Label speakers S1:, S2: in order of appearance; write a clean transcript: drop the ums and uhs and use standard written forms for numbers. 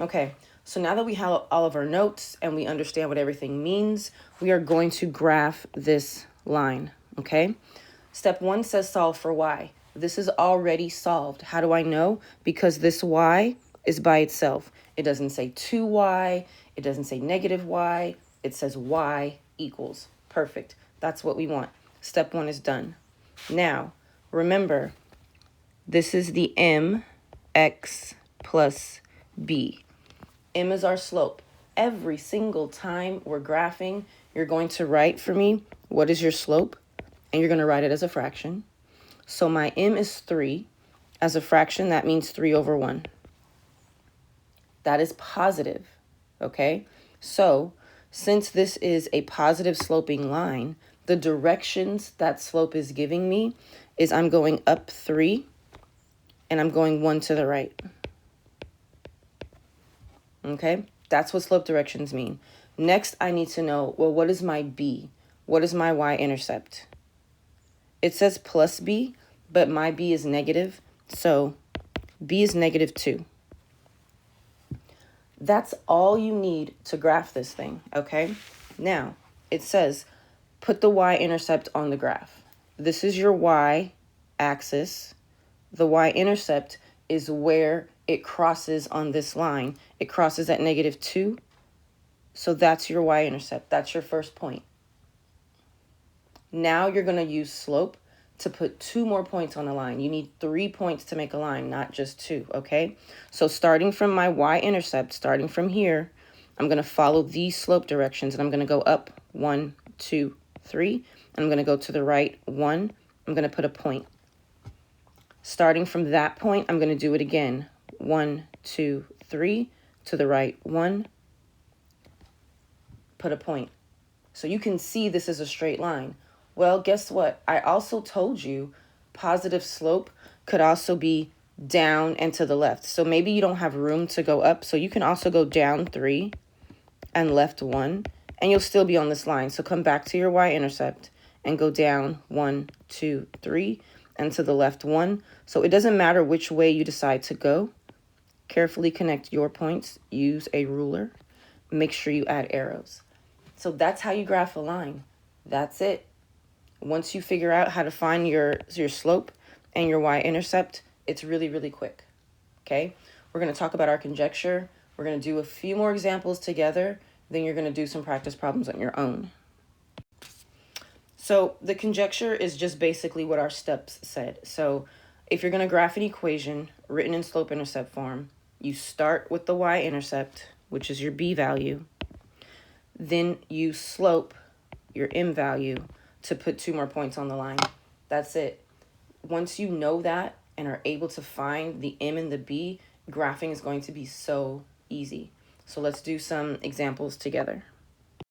S1: Okay, so now that we have all of our notes and we understand what everything means, we are going to graph this line, okay? Step 1 says solve for y. This is already solved. How do I know? Because this y is by itself. It doesn't say 2y. It doesn't say negative y. It says y equals. Perfect. That's what we want. Step 1 is done. Now, remember, this is the mx plus b. M is our slope. Every single time we're graphing, you're going to write for me, what is your slope? And you're going to write it as a fraction. So my m is 3. As a fraction, that means 3 over 1. That is positive, okay? So since this is a positive sloping line, the directions that slope is giving me is I'm going up 3 and I'm going 1 to the right. Okay, that's what slope directions mean. Next, I need to know, well, what is my b? What is my y-intercept? It says plus b, but my b is negative, so b is negative 2. That's all you need to graph this thing, okay? Now, it says put the y-intercept on the graph. This is your y-axis. The y-intercept is where it crosses on this line. It crosses at negative 2. So that's your y-intercept. That's your first point. Now you're going to use slope to put 2 more points on the line. You need 3 points to make a line, not just 2, okay? So starting from my y-intercept, starting from here, I'm going to follow these slope directions, and I'm going to go up 1, 2, 3. And I'm going to go to the right 1. I'm going to put a point. Starting from that point, I'm going to do it again. 1, 2, 3, to the right 1, put a point. So you can see this is a straight line. Well, guess what? I also told you positive slope could also be down and to the left. So maybe you don't have room to go up. So you can also go down 3 and left 1, and you'll still be on this line. So come back to your y-intercept and go down 1, 2, 3, and to the left 1. So it doesn't matter which way you decide to go. Carefully connect your points. Use a ruler. Make sure you add arrows. So that's how you graph a line. That's it. Once you figure out how to find your slope and your y-intercept, it's really, really quick, okay? We're going to talk about our conjecture. We're going to do a few more examples together. Then you're going to do some practice problems on your own. So the conjecture is just basically what our steps said. So if you're going to graph an equation written in slope-intercept form, you start with the y-intercept, which is your b value. Then you slope your m value to put 2 more points on the line. That's it. Once you know that and are able to find the m and the b, graphing is going to be so easy. So let's do some examples together.